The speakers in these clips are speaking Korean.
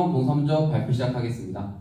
1번 공서문적 발표 시작하겠습니다.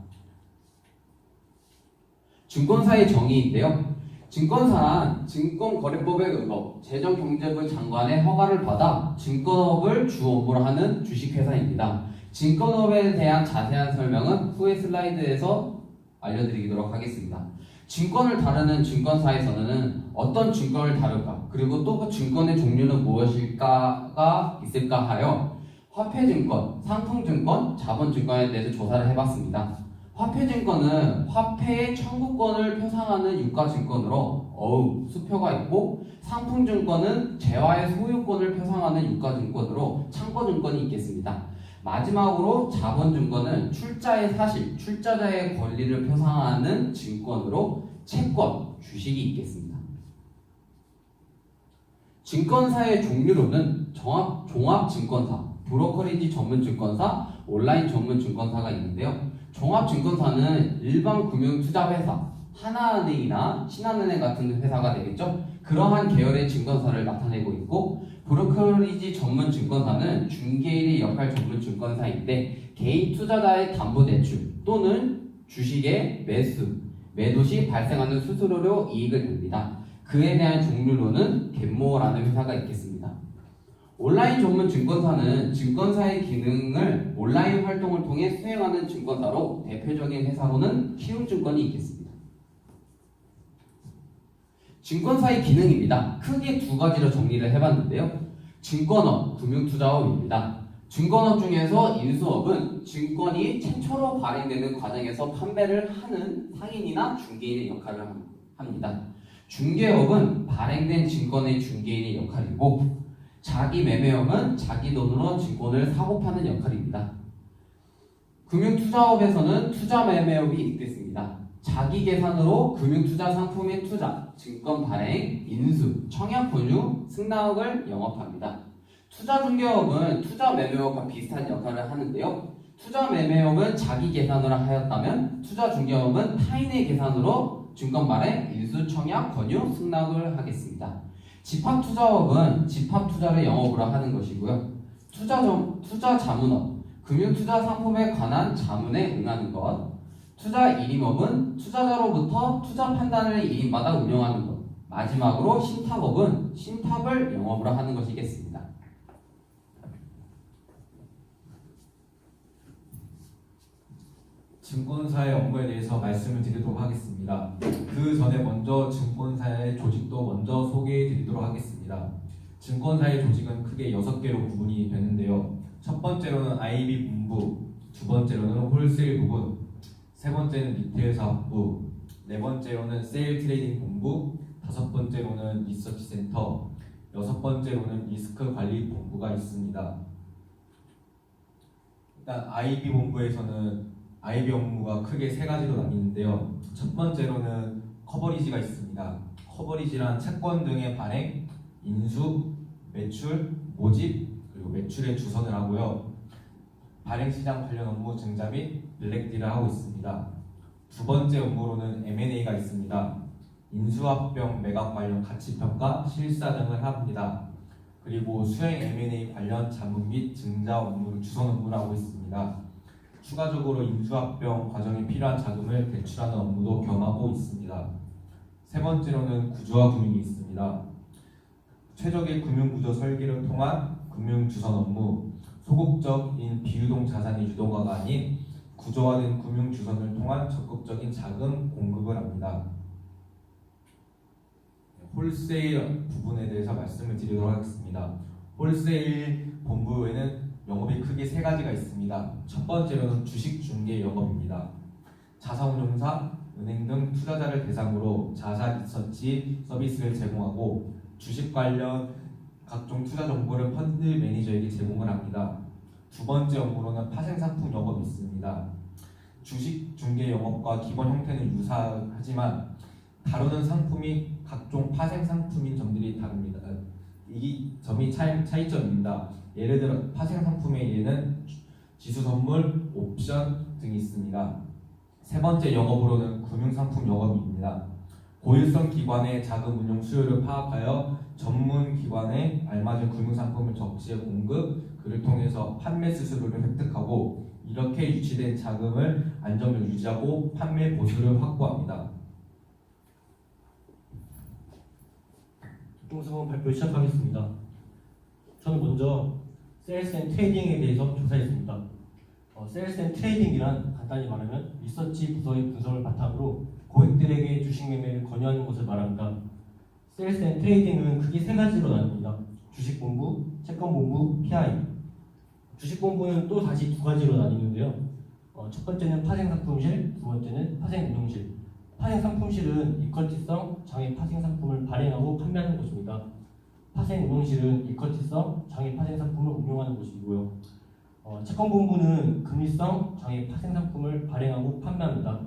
증권사의 정의인데요. 증권사란 증권거래법에 의거 재정경제부 장관의 허가를 받아 증권업을 주 업무로 하는 주식회사입니다. 증권업에 대한 자세한 설명은 후의 슬라이드에서 알려드리도록 하겠습니다. 증권을 다루는 증권사에서는 어떤 증권을 다룰까, 그리고 또 그 증권의 종류는 무엇일까가 있을까 하여 화폐증권, 상품증권, 자본증권에 대해서 조사를 해봤습니다. 화폐증권은 화폐의 청구권을 표상하는 유가증권으로 수표가 있고, 상품증권은 재화의 소유권을 표상하는 유가증권으로 참고증권이 있겠습니다. 마지막으로 자본증권은 출자의 사실, 출자자의 권리를 표상하는 증권으로 채권, 주식이 있겠습니다. 증권사의 종류로는 종합증권사, 브로커리지 전문증권사, 온라인 전문증권사가 있는데요. 종합증권사는 일반 금융투자회사, 하나은행이나 신한은행 같은 회사가 되겠죠. 그러한 계열의 증권사를 나타내고 있고, 브로커리지 전문증권사는 중개인의 역할 전문증권사인데 개인 투자자의 담보대출 또는 주식의 매도 시 발생하는 수수료로 이익을 냅니다. 그에 대한 종류로는 갯모어라는 회사가 있겠습니다. 온라인 전문 증권사는 증권사의 기능을 온라인 활동을 통해 수행하는 증권사로 대표적인 회사로는 키움증권이 있겠습니다. 증권사의 기능입니다. 크게 두 가지로 정리를 해봤는데요. 증권업, 금융투자업입니다. 증권업 중에서 인수업은 증권이 최초로 발행되는 과정에서 판매를 하는 상인이나 중개인의 역할을 합니다. 중개업은 발행된 증권의 중개인의 역할이고, 자기 매매업은 자기 돈으로 증권을 사고 파는 역할입니다. 금융투자업에서는 투자 매매업이 있겠습니다. 자기 계산으로 금융투자 상품의 투자, 증권 발행, 인수, 청약 권유, 승낙을 영업합니다. 투자중개업은 투자 매매업과 비슷한 역할을 하는데요. 투자 매매업은 자기 계산으로 하였다면 투자중개업은 타인의 계산으로 증권 발행, 인수, 청약, 권유, 승낙을 하겠습니다. 집합투자업은 집합투자를 영업으로 하는 것이고요. 투자자문업, 금융투자 상품에 관한 자문에 응하는 것. 투자일임업은 투자자로부터 투자 판단을 일임받아 운영하는 것. 마지막으로 신탁업은 신탁을 영업으로 하는 것이겠습니다. 증권사의 업무에 대해서 말씀을 드리도록 하겠습니다. 그 전에 먼저 증권사의 조직도 먼저 소개해 드리도록 하겠습니다. 증권사의 조직은 크게 6개로 구분이 되는데요. 첫 번째로는 IB 본부, 두 번째로는 홀세일 부분, 세 번째는 리테일 사업부, 네 번째로는 세일 트레이딩 본부, 다섯 번째로는 리서치 센터, 여섯 번째로는 리스크 관리 본부가 있습니다. 일단 IB 본부에서는 IB 업무가 크게 세 가지로 나뉘는데요. 첫 번째로는 커버리지가 있습니다. 커버리지란 채권 등의 발행, 인수, 매출, 모집, 그리고 매출의 주선을 하고요. 발행시장 관련 업무 증자 및 블랙딜을 하고 있습니다. 두 번째 업무로는 M&A가 있습니다. 인수합병, 매각 관련 가치평가, 실사 등을 합니다. 그리고 수행 M&A 관련 자문 및 증자 업무를 주선 업무를 하고 있습니다. 추가적으로 인수합병 과정에 필요한 자금을 대출하는 업무도 겸하고 있습니다. 세 번째로는 구조화 금융이 있습니다. 최적의 금융구조 설계를 통한 금융주선 업무, 소극적인 비유동 자산의 유동화가 아닌 구조화된 금융주선을 통한 적극적인 자금 공급을 합니다. 홀세일 부분에 대해서 말씀을 드리도록 하겠습니다. 홀세일 본부에는 영업이 크게 세 가지가 있습니다. 첫 번째로는 주식 중개 영업입니다. 자사운용사, 은행 등 투자자를 대상으로 자사 리서치 서비스를 제공하고 주식 관련 각종 투자 정보를 펀드 매니저에게 제공을 합니다. 두 번째 업무로는 파생상품 영업이 있습니다. 주식 중개 영업과 기본 형태는 유사하지만 다루는 상품이 각종 파생상품인 점들이 다릅니다. 이 점이 차이점입니다. 예를 들어 파생상품의 예는 지수선물, 옵션 등이 있습니다. 세 번째 영업으로는 금융상품 영업입니다. 고일성 기관의 자금 운용 수요를 파악하여 전문 기관에 알맞은 금융상품을 적시해 공급, 그를 통해서 판매 수수료를 획득하고 이렇게 유치된 자금을 안정적으로 유지하고 판매 보수를 확보합니다. 교통수급 발표 시작하겠습니다. 저는 먼저 세일스 앤 트레이딩에 대해서 조사했습니다. 세일스 앤 트레이딩이란 간단히 말하면 리서치 부서의 분석을 바탕으로 고객들에게 주식 매매를 권유하는 것을 말합니다. 세일스 앤 트레이딩은 크게 세 가지로 나뉩니다. 주식본부, 채권본부, PI. 주식본부는 또 다시 두 가지로 나뉘는데요. 첫 번째는 파생상품실, 두 번째는 파생운용실. 파생상품실은 이퀄티성 장외 파생상품을 발행하고 판매하는 곳입니다. 파생운용실은 이퀄티성 장외 파생상품을 운용하는 곳이고요. 채권본부는 금리성 장외 파생상품을 발행하고 판매합니다.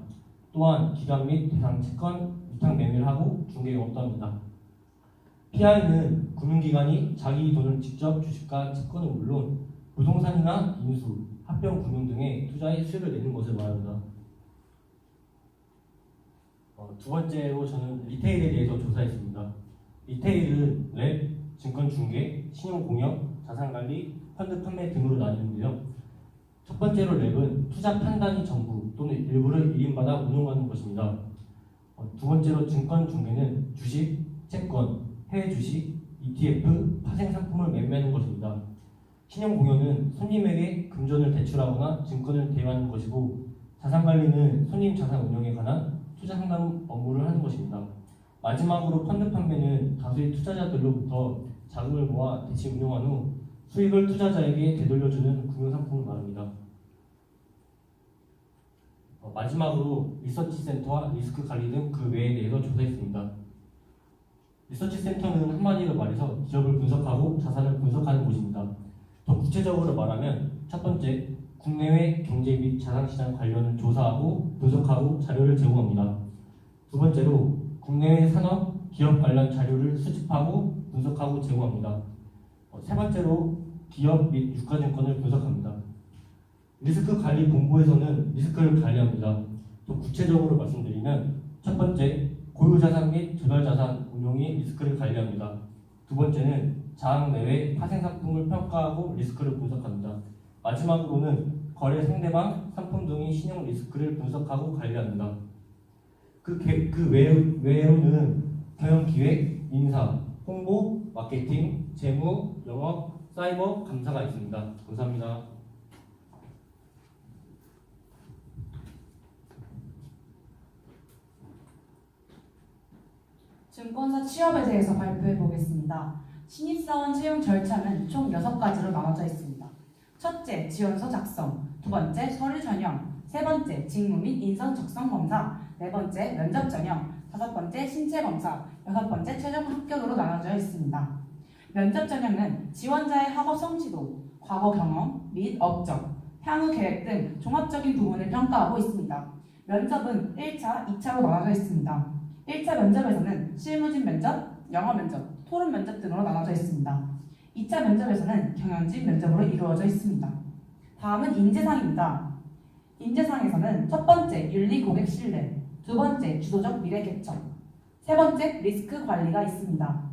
또한 기관 및 대상 채권 위탁 매매를 하고 중개 영업도 합니다. PI는 금융기관이 자기 돈을 직접 주식과 채권은 물론 부동산이나 인수, 합병금융 등의 투자에 수익을 내는 것을 말합니다. 두 번째로 저는 리테일에 대해서 조사했습니다. 리테일은 랩, 증권중개, 신용공여, 자산관리, 펀드 판매 등으로 나뉘는데요. 첫 번째로 랩은 투자 판단이 전부 또는 일부를 일인받아 운용하는 것입니다. 두 번째로 증권중개는 주식, 채권, 해외 주식, ETF, 파생상품을 매매하는 것입니다. 신용공여는 손님에게 금전을 대출하거나 증권을 대여하는 것이고, 자산관리는 손님 자산 운용에 관한 투자 상담 업무를 하는 것입니다. 마지막으로 펀드 판매는 다수의 투자자들로부터 자금을 모아 대시 운용한 후 수익을 투자자에게 되돌려주는 금융상품을 말합니다. 마지막으로 리서치센터와 리스크관리 등 그 외에 대해서 조사했습니다. 리서치센터는 한마디로 말해서 기업을 분석하고 자산을 분석하는 곳입니다. 더 구체적으로 말하면 첫 번째, 국내외 경제 및 자산시장 관련을 조사하고 분석하고 자료를 제공합니다. 두 번째로 국내외 산업, 기업 관련 자료를 수집하고 분석하고 제공합니다. 세 번째로 기업 및 유가증권을 분석합니다. 리스크관리본부에서는 리스크를 관리합니다. 또 구체적으로 말씀드리면 첫 번째, 고유자산 및 조달자산 운용이 리스크를 관리합니다. 두 번째는 자항 내외 파생상품을 평가하고 리스크를 분석합니다. 마지막으로는 거래 상대방, 상품 등의 신용 리스크를 분석하고 관리합니다. 그 외로는 경영기획, 인사, 홍보, 마케팅, 재무, 영업, 사이버, 감사가 있습니다. 감사합니다. 증권사 취업에 대해서 발표해 보겠습니다. 신입사원 채용 절차는 총 6가지로 나눠져 있습니다. 첫째, 지원서 작성. 두 번째, 서류 전형. 세 번째, 직무 및 인성 적성 검사. 네 번째, 면접 전형. 다섯 번째, 신체 검사. 여섯 번째, 최종 합격으로 나눠져 있습니다. 면접 전형은 지원자의 학업 성취도, 과거 경험 및 업적, 향후 계획 등 종합적인 부분을 평가하고 있습니다. 면접은 1차, 2차로 나눠져 있습니다. 1차 면접에서는 실무진 면접, 영어 면접, 토론 면접 등으로 나눠져 있습니다. 2차 면접에서는 경영진 면접으로 이루어져 있습니다. 다음은 인재상입니다. 인재상에서는 첫 번째, 윤리 고객 신뢰, 두 번째, 주도적 미래 개척, 세 번째, 리스크 관리가 있습니다.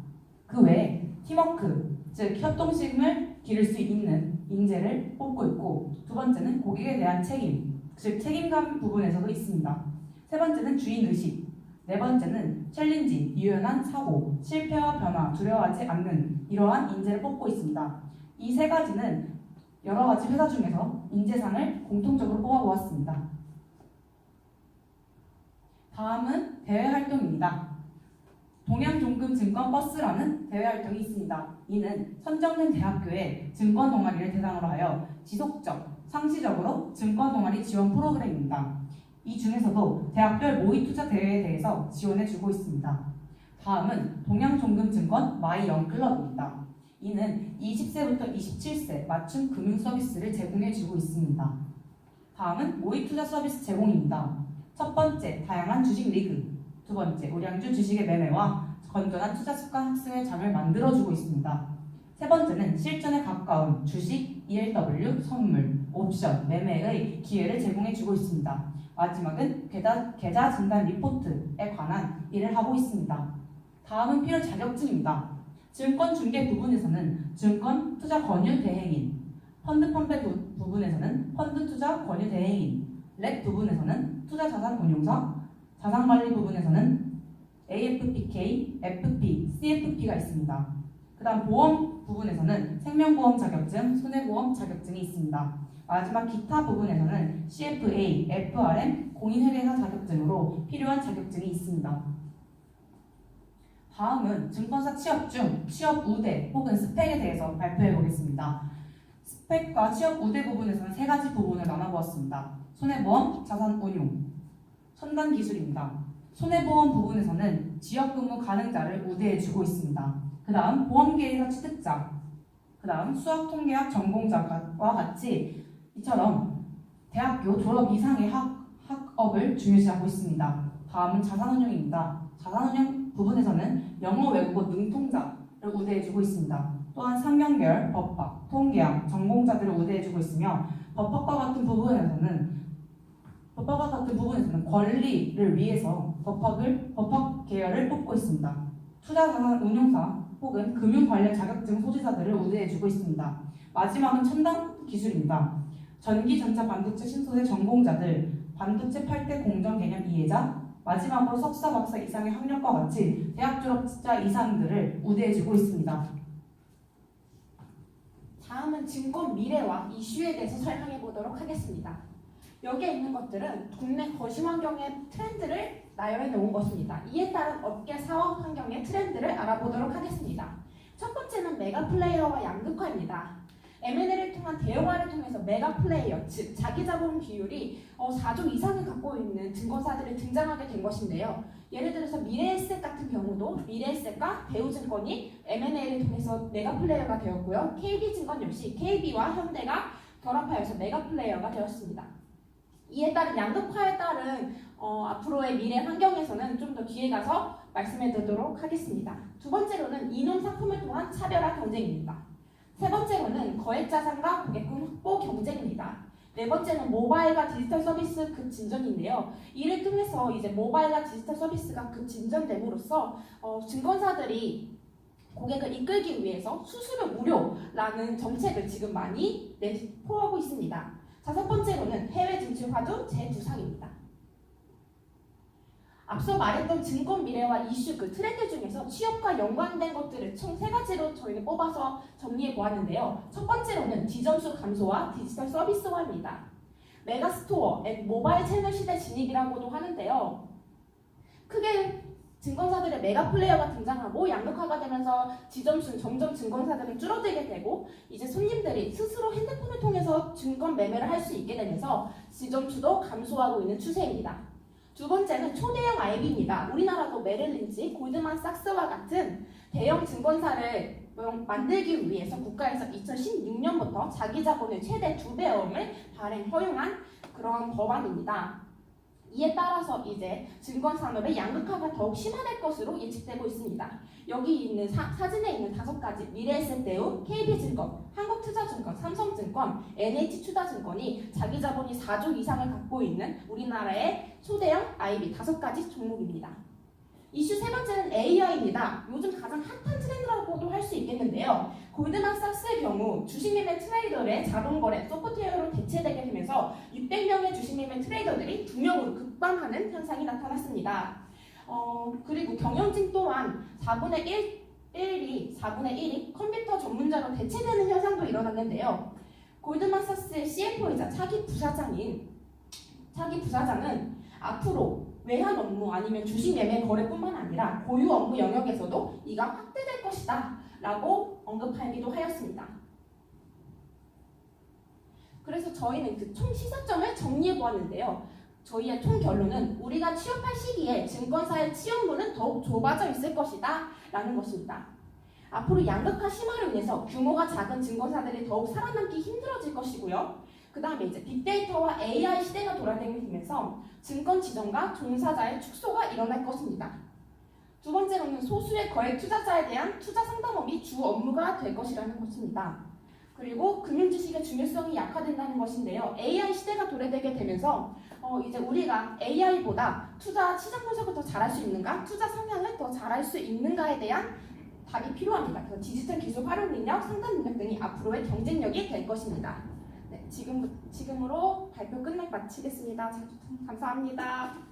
그 외에 팀워크, 즉 협동심을 기를 수 있는 인재를 뽑고 있고, 두 번째는 고객에 대한 책임, 즉 책임감 부분에서도 있습니다. 세 번째는 주인의식, 네 번째는 챌린지, 유연한 사고, 실패와 변화, 두려워하지 않는 이러한 인재를 뽑고 있습니다. 이 세 가지는 여러 가지 회사 중에서 인재상을 공통적으로 뽑아보았습니다. 다음은 대외 활동입니다. 동양종금증권버스라는 대외 활동이 있습니다. 이는 선정된 대학교의 증권 동아리를 대상으로 하여 지속적, 상시적으로 증권 동아리 지원 프로그램입니다. 이 중에서도 대학별 모의 투자 대회에 대해서 지원해주고 있습니다. 다음은 동양종금증권 마이영클럽입니다. 이는 20세부터 27세 맞춤 금융 서비스를 제공해주고 있습니다. 다음은 모의 투자 서비스 제공입니다. 첫 번째, 다양한 주식 리그. 두 번째, 우량주 주식의 매매와 건전한 투자 습관 학습의 장을 만들어주고 있습니다. 세 번째는 실전에 가까운 주식, ELW, 선물, 옵션, 매매의 기회를 제공해주고 있습니다. 마지막은 계좌 진단 리포트에 관한 일을 하고 있습니다. 다음은 필요 자격증입니다. 증권 중개 부분에서는 증권 투자 권유 대행인, 펀드 판매 부분에서는 펀드 투자 권유 대행인, 랩 부분에서는 투자 자산 운용사, 자산 관리 부분에서는 AFPK, FP, CFP가 있습니다. 그 다음 보험 부분에서는 생명보험 자격증, 손해보험 자격증이 있습니다. 마지막 기타 부분에서는 CFA, FRM, 공인회계사 자격증으로 필요한 자격증이 있습니다. 다음은 증권사 취업 중 취업 우대 혹은 스펙에 대해서 발표해 보겠습니다. 스펙과 취업 우대 부분에서는 세 가지 부분을 나눠보았습니다. 손해보험, 자산운용, 첨단 기술입니다. 손해보험 부분에서는 지역근무 가능자를 우대해주고 있습니다. 그 다음 보험계획사 취득자, 그 다음 수학통계학 전공자와 같이 이처럼 대학교 졸업 이상의 학업을 중요시하고 있습니다. 다음은 자산운용입니다. 자산운용 부분에서는 영어, 외국어 능통자를 우대해주고 있습니다. 또한 상경계열, 법학, 통계학 전공자들을 우대해주고 있으며 법학과 같은 부분에서는 권리를 위해서 법학 계열을 뽑고 있습니다. 투자자산 운용사 혹은 금융 관련 자격증 소지자들을 우대해주고 있습니다. 마지막은 첨단 기술입니다. 전기, 전자, 반도체 신소재 전공자들, 반도체 8대 공정 개념 이해자, 마지막으로 석사, 박사 이상의 학력과 같이 대학 졸업자 이상들을 우대해주고 있습니다. 다음은 증권 미래와 이슈에 대해서 설명해 보도록 하겠습니다. 여기에 있는 것들은 국내 거시 환경의 트렌드를 나열해 놓은 것입니다. 이에 따른 업계 사업 환경의 트렌드를 알아보도록 하겠습니다. 첫 번째는 메가 플레이어와 양극화입니다. M&A를 통한 대형화를 통해서 메가 플레이어, 즉 자기 자본 비율이 4조 이상을 갖고 있는 증권사들이 등장하게 된 것인데요. 예를 들어서 미래에셋 같은 경우도 미래에셋과 대우증권이 M&A를 통해서 메가 플레이어가 되었고요. KB증권 역시 KB와 현대가 결합하여서 메가 플레이어가 되었습니다. 이에 따른 양극화에 따른 앞으로의 미래 환경에서는 좀 더 뒤에 가서 말씀해 드리도록 하겠습니다. 두 번째로는 이념 상품을 통한 차별화 경쟁입니다. 세 번째로는 거액자산과 고객군 확보 경쟁입니다. 네 번째는 모바일과 디지털 서비스 급진전인데요. 이를 통해서 이제 모바일과 디지털 서비스가 급진전됨으로써 증권사들이 고객을 이끌기 위해서 수수료 무료라는 정책을 지금 많이 내포하고 있습니다. 다섯 번째로는 해외 진출 화두 재구상입니다. 앞서 말했던 증권 미래와 이슈 그 트렌드 중에서 취업과 연관된 것들을 총 세 가지로 저희는 뽑아서 정리해 보았는데요. 첫 번째로는 지점수 감소와 디지털 서비스화입니다. 메가스토어, 앱, 모바일 채널 시대 진입이라고도 하는데요. 크게 증권사들의 메가 플레이어가 등장하고 양극화가 되면서 지점수는 점점 증권사들은 줄어들게 되고 이제 손님들이 스스로 핸드폰을 통해서 증권 매매를 할 수 있게 되면서 지점수도 감소하고 있는 추세입니다. 두 번째는 초대형 IB입니다. 우리나라도 메릴린치, 골드만삭스와 같은 대형 증권사를 만들기 위해서 국가에서 2016년부터 자기 자본의 최대 2배음을 허용한 그런 법안입니다. 이에 따라서 이제 증권 산업의 양극화가 더욱 심화될 것으로 예측되고 있습니다. 여기 있는 사진에 있는 5가지 미래에셋대우, KB증권, 한국투자증권, 삼성증권, NH투자증권이 자기 자본이 4조 이상을 갖고 있는 우리나라의 초대형 IB 5가지 종목입니다. 이슈 세 번째는 AI입니다. 요즘 가장 핫한 트렌드라고도 할 수 있겠는데요. 골드만삭스의 경우 주식매매 트레이더의 자동거래 소프트웨어로 대체되게 되면서 600명의 주식매매 트레이더들이 2명으로 급감하는 현상이 나타났습니다. 그리고 경영진 또한 4분의 1이 컴퓨터 전문자로 대체되는 현상도 일어났는데요. 골드만삭스의 CFO이자 차기 부사장은 앞으로 외환 업무 아니면 주식 매매 거래뿐만 아니라 고유 업무 영역에서도 이가 확대될 것이다 라고 언급하기도 하였습니다. 그래서 저희는 그 총 시사점을 정리해 보았는데요. 저희의 총 결론은 우리가 취업할 시기에 증권사의 취업문은 더욱 좁아져 있을 것이다 라는 것입니다. 앞으로 양극화 심화로 인해서 규모가 작은 증권사들이 더욱 살아남기 힘들어질 것이고요. 그 다음에 이제 빅데이터와 AI 시대가 돌아다니면서 증권 지정과 종사자의 축소가 일어날 것입니다. 두 번째로는 소수의 거액 투자자에 대한 투자 상담업이 주 업무가 될 것이라는 것입니다. 그리고 금융지식의 중요성이 약화된다는 것인데요. AI 시대가 도래되게 되면서 이제 우리가 AI보다 투자 시장 분석을 더 잘할 수 있는가, 투자 성향을 더 잘할 수 있는가에 대한 답이 필요합니다. 그래서 디지털 기술 활용 능력, 상담 능력 등이 앞으로의 경쟁력이 될 것입니다. 네, 지금으로 발표 끝내 마치겠습니다. 감사합니다.